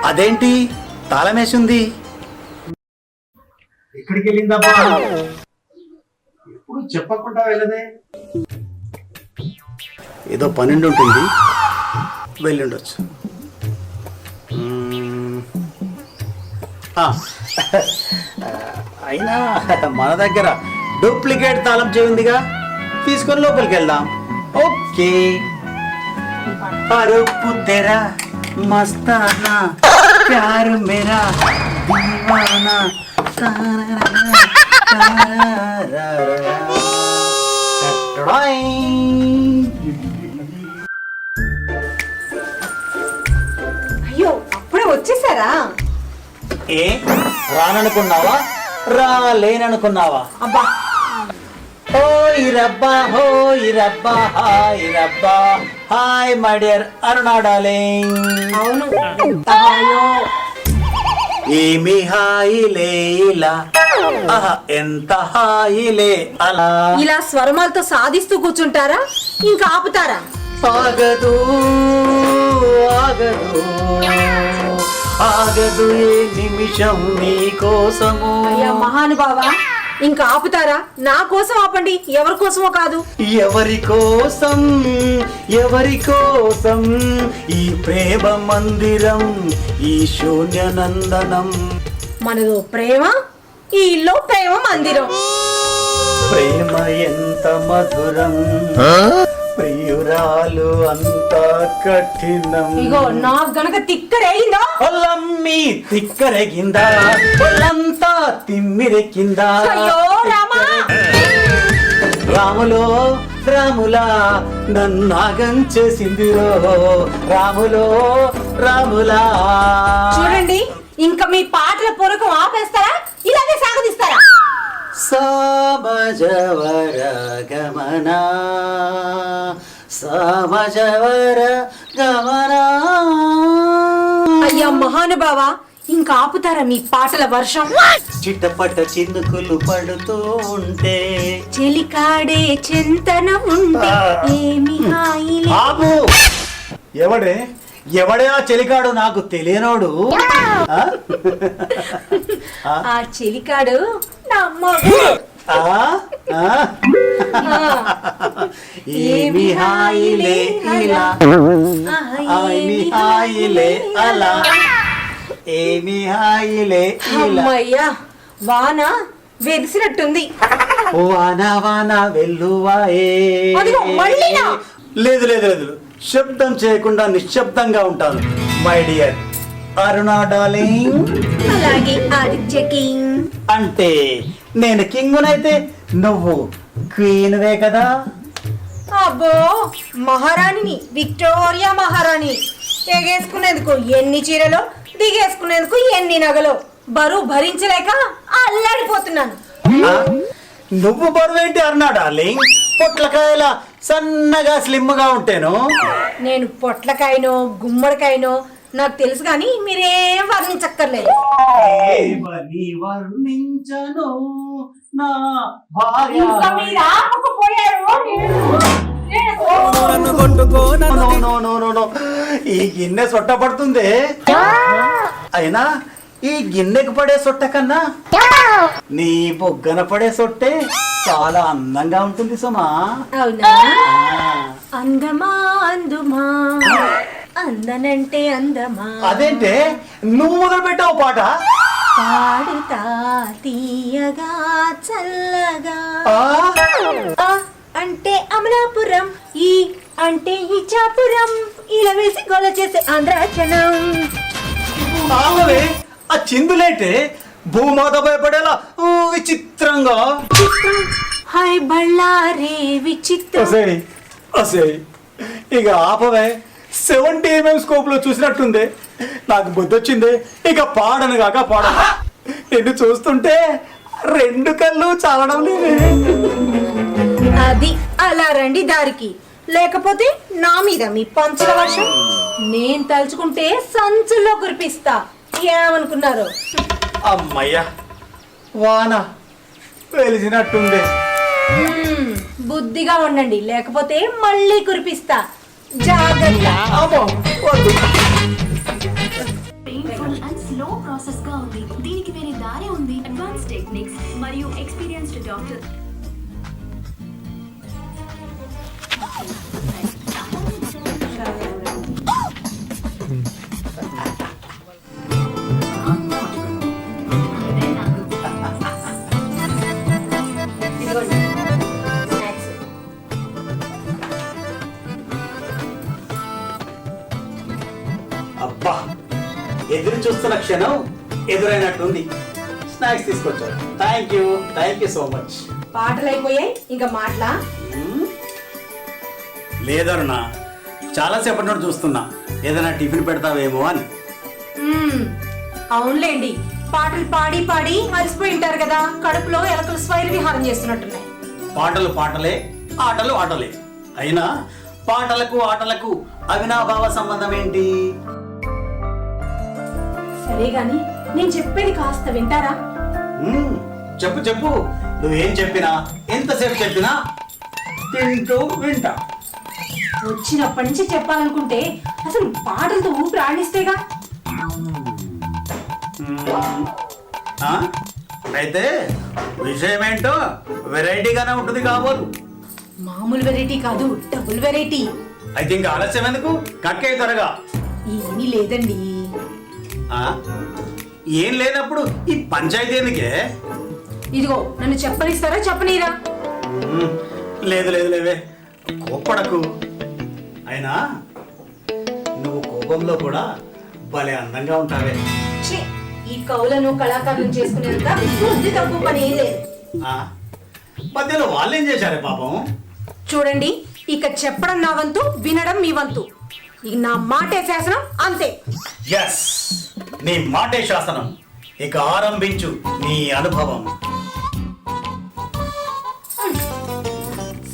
అదేంటి తాళమేసింది? ఎక్కడికి వెళ్ళిందబ్బా? ఎప్పుడు చెప్పకుండా వెళ్ళదే. ఏదో పన్నెండు ఉంటుంది, వెళ్ళుండొచ్చు. అయినా మన దగ్గర డూప్లికేట్ తాళం చేయిందిగా, తీసుకొని లోపలికి వెళ్దాం. ఓకే. పరుపు తెరా మస్తానా ప్యారు మేరా దీవానా అయ్యో అప్పుడే వచ్చేసారా? ఏ రాననుకున్నావా, రాలేననుకున్నావా? అబ్బా హోయ్ రబ్బా హాయ్ రబ్బా హాయ్ మై డియర్ అరుణా డార్లింగ్. అవును, ఎంత హాయో. ఏమి హాయిలే ఇలా, ఆహా ఎంత హాయిలే అలా. ఇలా స్వరమాలతో సాధిస్తూ కూర్చుంటారా, ఇంకా ఆపుతారా? ఆగదు ఆగదు ఆగదు ఏ నిమిషం నీ కోసము. అయ్యా మహానుభావ, ఇంకా ఆపుతారా? నా కోసం ఆపండి, ఎవరి కోసమో కాదు. ఎవరి కోసం ఎవరి కోసం ఈ ప్రేమ మందిరం, ఈ శూన్య నందనం. మనదో ప్రేమ, ఈ ఇల్లు ప్రేమ మందిరం. ప్రేమ ఎంత మధురం, ప్రియురాలు అంత కఠినం. ఇగో నాకు గనక తిక్కరేగిందో, ఒళ్ళమ్మి తిక్కరెగిందా, ఒళ్ళంతా తిమ్మిరెక్కిందా. అయ్యో రామా. రాములో రాములా నన్నాగం చేసిందిరో, రాములో రాములా. చూడండి, ఇంకా మీ పాటల పూరకం ఆపేస్తారా, ఇలాగే సాగదీస్తారా? సమజవర గమనా సమజవర గమనా. అయ్యా మహానుభావ, ఇంకా ఆపుతారా మీ పాటల వర్షం? చిట్టపట్ట చినుకులు పడుతూ ఉంటే, చెలికాడే చింతన ఉంటే ఏమి హాయిలే. ఆపు. ఎవడే ఎవడే ఆ చెలికాడు, నాకు తెలియనోడు. ఆ చెలికాడు నా మొగుడు. ఏమి హాయిలే ఇలా, ఏమి హాయిలే అలా, ఏమి హాయిలే ఇలా. అమ్మయ్యా, వాన వెలిసినట్టుంది. వాన వాన వెల్లువాయే. అదిగో మళ్ళీనా? లేదు లేదు లేదు, శబ్దం చేయకుండా నిశ్శబ్దంగా ఉంటాను మై డియర్ అరుణా డార్లింగ్. అలాగే ఆదిత్య కింగ్. అంటే నేను కింగునైతే నువ్వు క్వీన్వే కదా. అబ్బో, మహారాణిని, విక్టోరియా మహారాణి. ఎగేసుకునేందుకు ఎన్ని చీరలు, దిగేసుకునేందుకు ఎన్ని నగలు. బరువు భరించలేక అల్లాడిపోతున్నాను. నువ్వు బరువేంటి అరుణా డార్లింగ్? పొట్లకాయల సన్నగా స్లిమ్ గా ఉంటాను. నేను పొట్లకాయనో గుమ్మడికాయనో నాకు తెలుసు, కానీ మీరేం వర్ణించక్కర్లేదు. వర్ణించను నా భార్య. ఇంకా మీరు ఆపకపోయారు. ఈ గిన్నె సొట్ట పడుతుంది. అయినా ఈ గిన్నెకు పడే సొట్ట కన్నా నీ బొగ్గన పడే సొట్టే చాలా అందంగా ఉంటుంది సుమా. అవునా? అందమా అందుమా, అందనంటే అందమా. అదేంటే నువ్వు మొదలు పెట్టావు పాట. పాడుతా తీయగా చల్లగా. ఆ అంటే అమలాపురం, ఈ అంటే ఇచ్చాపురం, ఇలా వేసి గోల చేసే ఆంధ్రాచలం. ఆమె ఆ చిందులేంటే భూమాత భయపడేలా విచిత్రంగా. హాయ్ బళ్ళారే విచిత్రం. ఇక ఆపవే. 70mm స్కోప్ లో చూసినట్టుంది. నాకు బుద్ధొచ్చింది, ఇక పాడను కాక పాడను. నిన్ను చూస్తుంటే రెండు కళ్ళు చాలడం లేవే. అది అలా రండి దారికి, లేకపోతే నా మీద మీ పంచుల వర్షం. నేను తలుచుకుంటే సంచుల్లో కురిపిస్తా. ఏమనుకున్నారు? అమ్మయ్యా, వాన వెలిసినట్టుంది. బుద్ధిగా ఉండండి, లేకపోతే మళ్ళీ కురిపిస్తా. జాగ్రత్త. అమ్మో, వద్దు. పెయిన్ఫుల్ అండ్ స్లో ప్రాసెస్ గా ఉంది. దీనికి వేరే దారి ఉంది. అడ్వాన్స్ టెక్నిక్స్ మరియు ఎక్స్పీరియన్స్డ్ డాక్టర్. ఇదిగోండి స్నాక్స్. అబ్బా, ఎదురు చూస్తున్న క్షణం ఎదురైనట్టుంది. స్నాక్స్ తీసుకొచ్చారు. Thank you so much. పాటలు అయిపోయాయి, ఇంకా మాటలా? లేదరుణా, చాలాసేపటి నుండి చూస్తున్నా ఏదైనా టిఫిన్ పెడతావేమో అని. అవునులేండి, పాటలు పాడి పాడి అలసిపోయి ఉంటారు కదా, కడుపులో ఎలకలు స్వైర విహారం చేస్తున్నట్టున్నాయి. పాటలు పాటలే, ఆటలు ఆటలే. అయినా పాటలకు ఆటలకు అవినాభావ సంబంధం ఏంటి? సరే గాని నేను చెప్పేది కాస్త వింటారా? చెప్పు చెప్పు. నువ్వేం చెప్పినా, ఎంతసేపు చెప్పినా తింటూ వింటా. వచ్చినప్పటి నుంచి చెప్పాలనుకుంటే అసలు పాటలతో ఊపిరి ఆడిస్తేగా. ఆ? అయితే విషయం ఏంటో వెరైటీగానే ఉంటుంది కాబోలు. మామూలు వెరైటీ కాదు, డబుల్ వెరైటీ. అయితే ఇంకా ఆలస్యం ఎందుకు? కక్కే త్వరగా. ఏమీ లేదండి. ఆ? ఏం లేనప్పుడు ఈ పంచాయతీ ఎందుకే? ఇదిగో, నన్ను చెప్పనిస్తారా చెప్పనీరా? లేదు లేదు లేవే, కోప్పడకు. అయినా నువ్వు కోపంలో కూడా భలే అందంగా ఉంటావే. ఛీ, ఈ కవులను కళాకారులను చేసుకునేంత బుద్ధి తక్కువ పని ఏం లేదు. ఆ? మధ్యలో వాళ్ళేం చేశారే పాపం? చూడండి, ఇక చెప్పడం నా వంతు, వినడం మీ వంతు. ఇక నా మాటే శాసనం, అంతే. ఎస్, నీ మాటే శాసనం. ఇక ఆరంభించు నీ అనుభవం.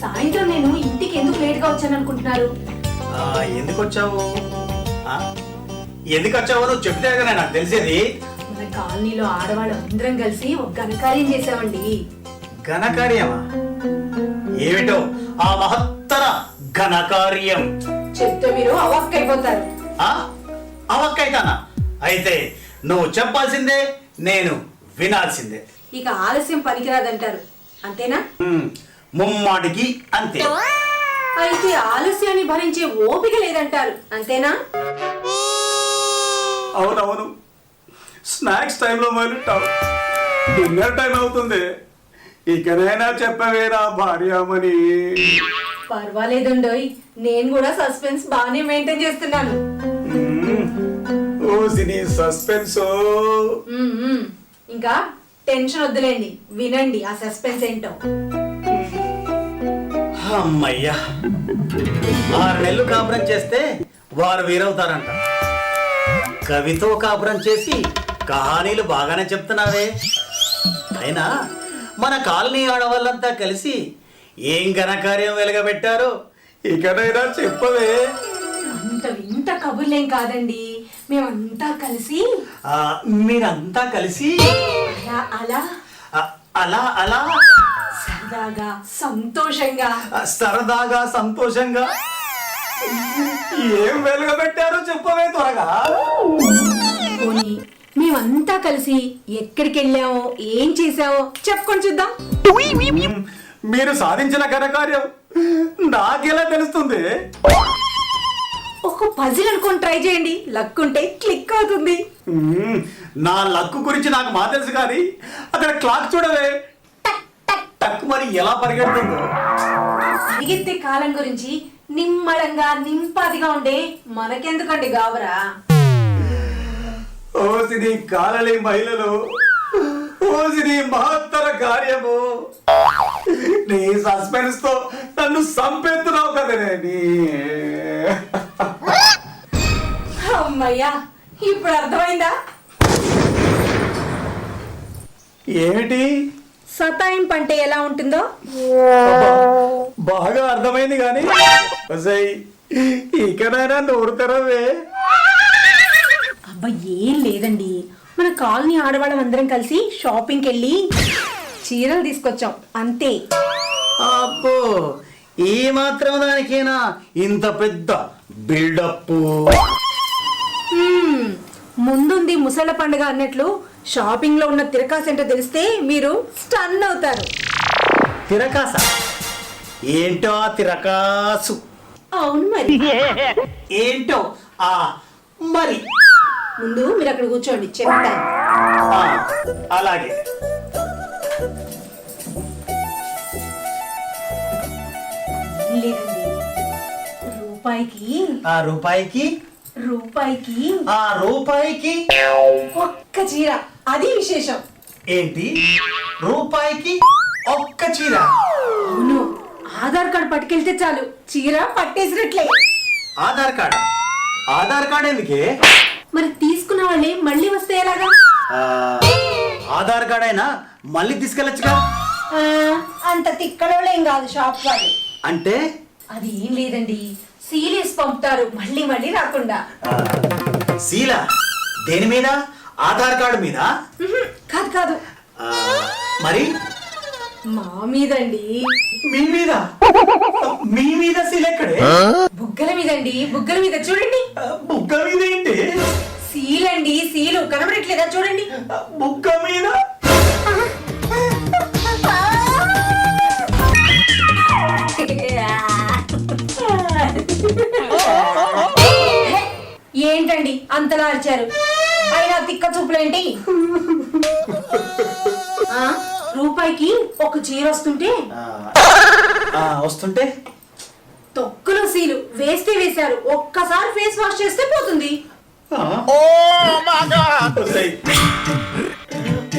సాయంత్రం నేను ఇంటికి ఎందుకు లేట్గా వచ్చాను అనుకుంటున్నారు? ఎందుకు వచ్చావు? ఎందుకు వచ్చావు నువ్వు చెప్తే కదా నాకు తెలిసేది. మన కాలనీలో ఆడవాళ్ళు అందరం కలిసి ఒక ఘనకార్యం చేసామండి. ఘనకార్యమా? ఏమిటో ఆ మహత్తర ఘనకార్యం? చెప్తే మీరు అవాక్కైపోతారు. అవక్కైతానా? అయితే నువ్వు చెప్పాల్సిందే, నేను వినాల్సిందే. ఇక ఆలస్యం పనికిరాదంటారు, అంతేనా? ముమ్మాటికి అంతే. అయితే ఆలస్యాన్ని భరించే ఓపిక లేదంటారు, అంతేనా? అవునవును, స్నాక్స్ టైంలో మొదలెట్టావు, డిన్నర్ టైం అవుతుంది. ఇకనైనా చెప్పవేరా భార్యామని. పర్వాలేదండోయ్, నేను కూడా సస్పెన్స్ బాగానే మెయింటైన్ చేస్తున్నాను. ఓ సినీ సస్పెన్స్. ఇంకా టెన్షన్ వద్దులేండి, వినండి ఆ సస్పెన్స్ ఏంటో. అమ్మయ్యా, 6 నెలలు కాపురం చేస్తే వారు వీరవుతారంట. కవితో కాపురం చేసి కహానీలు బాగానే చెప్తున్నావే. అయినా మన కాలనీ ఆడవాళ్ళంతా కలిసి ఏం ఘనకార్యం వెలగబెట్టారో ఇకనైనా చెప్పవే. అంత వింత కబుర్లేం కాదండి, మేమంతా కలిసి. మీరంతా కలిసి అలా అలా అలా సరదాగా సంతోషంగా ఏం వెలగబెట్టారో చెప్పవే త్వరగా. పోనీ మేమంతా కలిసి ఎక్కడికి వెళ్ళామో, ఏం చేసామో చెప్పుకొని చూద్దాం. మీరు సాధించిన ఘనకార్యం నాకెలా తెలుస్తుంది? ఒక పజిల్ అనుకొని ట్రై చేయండి, లక్ ఉంటే క్లిక్ అవుతుంది. నా లక్కు గురించి నాకు మా తెలుసు, కానీ అక్కడ క్లాక్ చూడవే, టక్ టక్ టక్ మరి ఎలా పరిగెడుతుందో. పరిగెత్తే కాలం గురించి నిమ్మళంగా నింపాదిగా ఉండే మనకెందుకండి గాబరా? ఓసిని కాలలి మహిళలు, ఓసిని మహత్తర కార్యము. నీ సస్పెన్స్ తో నన్ను సంపెత్తున్నావు కదనే. అమ్మయ్యా, ఇప్పుడు అర్థమైందా? ఏమిటి సతాయింపు అంటే ఎలా ఉంటుందో? బాగా అర్థమైంది, కానీ ఇకనైనా నోరు తెరవే. అబ్బా, ఏం లేదండి, మన కాలనీ ఆడవాళ్ళం అందరం కలిసి షాపింగ్కి వెళ్ళి చీరలు తీసుకొచ్చాం, అంతే. అబ్బో, ఈ మాత్రం దానికేనా ఇంత పెద్ద బిల్డప్? ముందుంది ముసళ్ళ పండుగ అన్నట్లు షాపింగ్ లో ఉన్న తిరకాసు ఏంటో తెలిస్తే మీరు స్టన్ అవుతారు. తిరకాస ఏంటో ఆ తిరకాసు? అవును మరి. ఏంటో ఆ మరి? ముందు మీరు అక్కడ కూర్చోండి, చెప్తాను. ఆ, అలాగే. ఏం లేదండి, రూపాయికి ఆ రూపాయికి రూపాయికి ఆ రూపాయికి ఒక్క చీర, అది విశేషం. ఏంటి? రూపాయికి ఒక్క చీర? అవును, ఆధార్ కార్డు పట్టుకెళ్తే చాలు చీర పట్టేసినట్లే. ఆధార్ కార్డ్? ఆధార్ కార్డ్ ఎందుకే? మరి తీసుకున్న వాళ్ళే మళ్ళీ వస్తే ఎలాగా? ఆ, ఆధార్ కార్డ్ అయినా మళ్ళీ తీసుకెళ్ళొచ్చుగా. ఆ, అంత తిక్కలోళ్ళేం కాదు షాప్ వాళ్ళు. అంటే అది ఏం లేదండి, సీరియస్ పంపుతారు మళ్ళీ మళ్ళీ రాకుండా. శీల దేని మీద? ఆధార్ కార్డు మీద? కాదు కాదు, ఆ, మరి మా మీదండి. మీ మీద? మీ మీద శీల ఎక్కడే? బుగ్గల మీదండి, బుగ్గల మీద చూడండి. బుగ్గ మీద ఏంటి? సీలండి, సీలు కనబడట్లేదా? చూడండి. బుగ్గ మీద ఏంటండి అంతలా అరిచారు? అయినా తిక్క చూపులేంటి? ఆ, రూపాయికి ఒక చీర వస్తుంటే వస్తుంటే తొక్కులో సీలు వేస్తే వేశారు, ఒక్కసారి ఫేస్ వాష్ చేస్తే పోతుంది.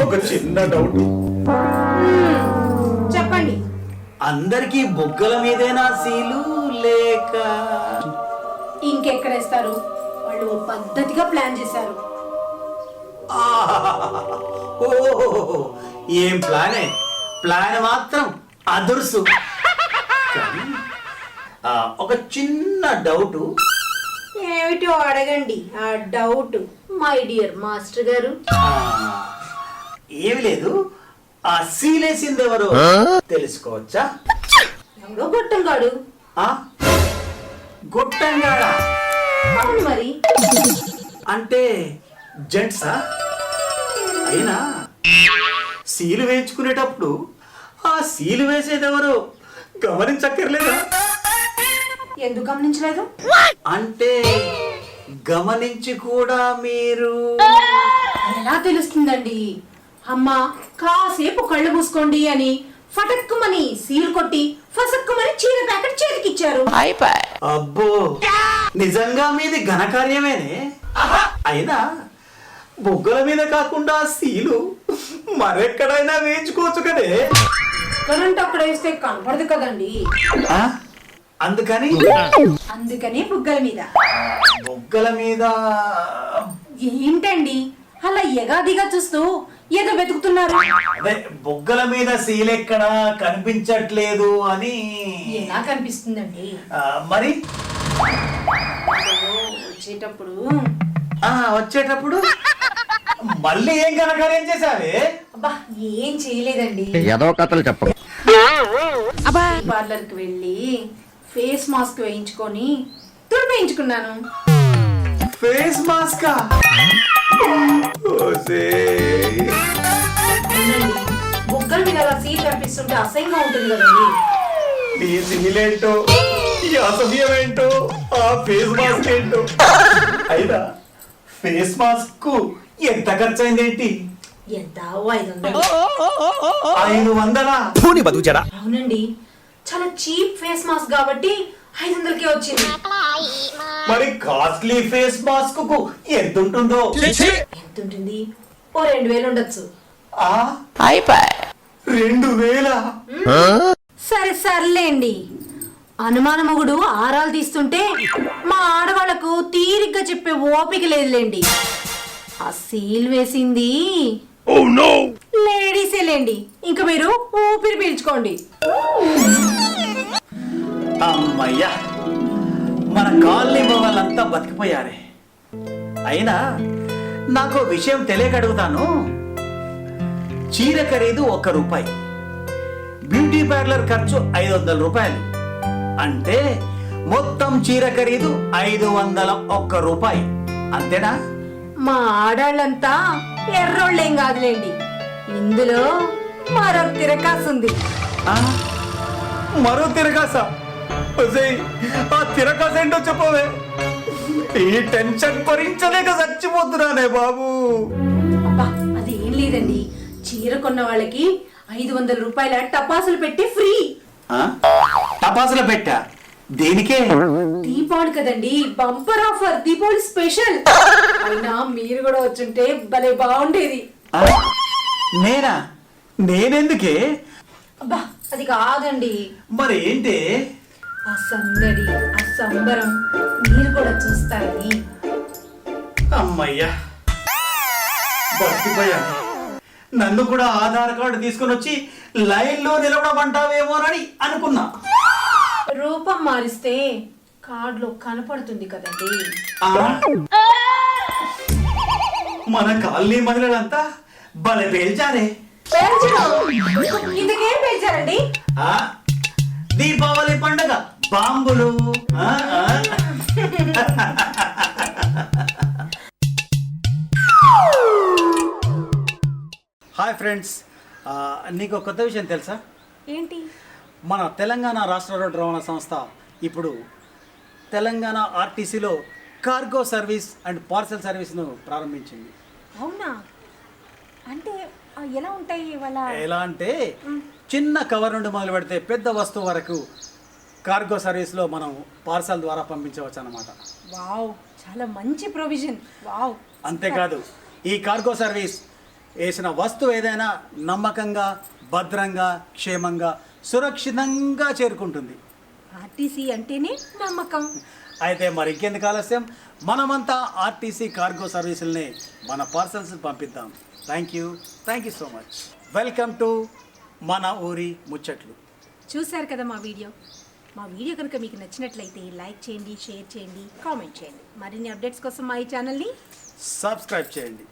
ఒక చిన్న డౌట్. చెప్పండి. అందరికి బొగ్గల మీదేనా సీలు లేక ఇంకెక్కడేస్తారు? వాళ్ళు ఓ పద్ధతిగా ప్లాన్ చేశారు. ఓహో, ఏం ప్లానే! ప్లాన్ మాత్రం అదుర్సు. కానీ, ఒక చిన్న డౌట్. ఏమిటో అడగండి ఆ డౌట్ మై డియర్ మాస్టర్ గారు. ఏమి లేదు, ఆ సీలేసింది ఎవరు తెలుసుకోవచ్చా? ఎవడో గొట్టంగాడు. ఆ గొట్టంగాడా? అవును మరి. అంటే జెంట్సా? అయినా సీలు వేయించుకునేటప్పుడు ఆ సీలు వేసేదెవరు గమనించక్కర్లేదా? ఎందుకు గమనించలేదు? అంటే గమనించి కూడా మీరు ఎలా తెలుస్తుందండి? అమ్మా కాసేపు కళ్ళు మూసుకోండి అని ఫటక్కుమని సీల్ కొట్టి ఫసక్కుమని చీర ప్యాకెట్ చేతికిచ్చారు. అబ్బో, నిజంగా మీది ఘనకార్యమేనే. అయినా బొగ్గల మీద కాకుండా సీలు మరెక్కడైనా వేయించుకోవచ్చు కదే. కరెంట్ అక్కడ వేస్తే కనపడదు కదండి. అందుకని బుగ్గల మీద. బొగ్గల మీద ఏంటండి అలా ఎగాదిగా చూస్తూ ఏదో వెతుకుతున్నారు? అదే బొగ్గల మీద సీలెక్కడా కనిపించట్లేదు అని. ఎలా కనిపిస్తుందండి? మరి వచ్చేటప్పుడు మళ్ళీ ఏం ఘనకార్యం చేసావే? అబ్బా ఏం చేయలేదండి, ఏదో కథలు చెప్పు. పార్లర్ కి వెళ్ళి ఫేస్ మాస్క్ వేయించుకొని తుడిపేయించుకున్నాను. Face mask? బుగ్గల మీద అలా సీట్ కనిపిస్తుంటే అసహ్యంగా ఉంటుంది కదండి. నీ సీలేంటో, ఈ అసహ్యం ఏంటో, ఆ ఫేస్ మాస్క్ ఏంటో. అయినా ఫేస్ మాస్క్ ఎంత ఖర్చు అయిందేంటి? ఎంత? 500. 500? అవునండి, చాలా చీప్ ఫేస్ మాస్క్ కాబట్టి 500కే వచ్చింది. మరి కాస్ట్లీ ఫేస్ మాస్క్ కు ఎంత ఉంటుందో? ఎంత ఉంటుంది? ఓ 2000 ఉండొచ్చు. 2000? సరే సర్లేండి. అనుమాన మొగుడు ఆరాలు తీస్తుంటే మా ఆడవాళ్లకు తీరిగ్గా చెప్పే ఓపిక లేదులేండి. ఆ సీల్ వేసింది లేడీసేలేండి. ఇంకా మీరు ఊపిరి పీల్చుకోండి. అమ్మయ్యా, మన కాలనీ వాళ్ళంతా బతికిపోయారే. అయినా నాకు విషయం తెలియక అడుగుతాను. చీర ఖరీదు 1 రూపాయి, బ్యూటీ పార్లర్ ఖర్చు 500 రూపాయలు. అంటే మొత్తం చీర ఖరీదు 501 రూపాయి. అంతేనా? మా ఆడాళ్ళంతా ఎర్రోళ్ళేం కాదులేండి, ఇందులో మరో తిరకాసుంది. ఆ? మరో తిరగాస? ఒసేయ్, ఆ తిరగాస ఏంటో చెప్పవే. ఈ టెన్షన్ భరించలేక చచ్చిపోతున్నానే బాబు. అబ్బా అదేం లేదండి, చీర కొన్న వాళ్ళకి 500 రూపాయల టపాసులు పెట్టి ఫ్రీ. ఆ? టపాసులు పెట్టా? దేనికే? దీపావళి కదండి, బంపర్ ఆఫర్, దీపావళి స్పెషల్. అయినా మీరు కూడా వచ్చుంటే భలే బాగుండేది. ఆ? నేనా? నేనెందుకే? అబ్బా అది కాదండి, మరి ఏంటి? ఆ సందడి, ఆ సంబరం మీరు కూడా చూస్తారని. అమ్మయ్యా, బతికిపోయాను. నన్ను కూడా ఆధార్ కార్డు తీసుకొని వచ్చి లైన్లో నిలబడమంటావేమోనని అనుకున్నా. రూపం మారిస్తే కార్డులో కనపడుతుంది కదండి. ఆ? మన కాలనీ మహిళలంతా భలే పేల్చారే. పేల్చడం? ఇంతకేం పేల్చారండి? ఆ? దీపావళి పండగ బాంబులు. ఆ? ఆ? హాయ్ ఫ్రెండ్స్, నీకు కొత్త విషయం తెలుసా? ఏంటి? మన తెలంగాణ రాష్ట్ర రోడ్డు రవాణా సంస్థ ఇప్పుడు తెలంగాణ ఆర్టీసీలో కార్గో సర్వీస్ అండ్ పార్సెల్ సర్వీస్ను ప్రారంభించింది. అవునా? అంటే ఎలా ఉంటాయి వాళ్ళ? ఎలా అంటే చిన్న కవర్ నుండి మొదలు పెడితే పెద్ద వస్తువు వరకు కార్గో సర్వీస్లో మనం పార్సల్ ద్వారా పంపించవచ్చు అన్నమాట. వావ్, చాలా మంచి ప్రొవిజన్. వావ్. అంతేకాదు, ఈ కార్గో సర్వీస్ వేసిన వస్తువు ఏదైనా నమ్మకంగా, భద్రంగా, క్షేమంగా, సురక్షితంగా చేరుకుంటుంది. ఆర్టీసీ అంటేనే నమ్మకం. అయితే మరి ఇంకెందుకు ఆలస్యం, మనమంతా ఆర్టీసీ కార్గో సర్వీసుల్ని మన పార్సల్స్ పంపిద్దాం. Thank you so much. Welcome to మన ఊరి ముచ్చట్లు. చూశారు కదా మా వీడియో కనుక మీకు నచ్చినట్లయితే లైక్ చేయండి, షేర్ చేయండి, కామెంట్ చేయండి. మరిన్ని అప్డేట్స్ కోసం మా ఈ ఛానల్ని సబ్స్క్రైబ్ చేయండి.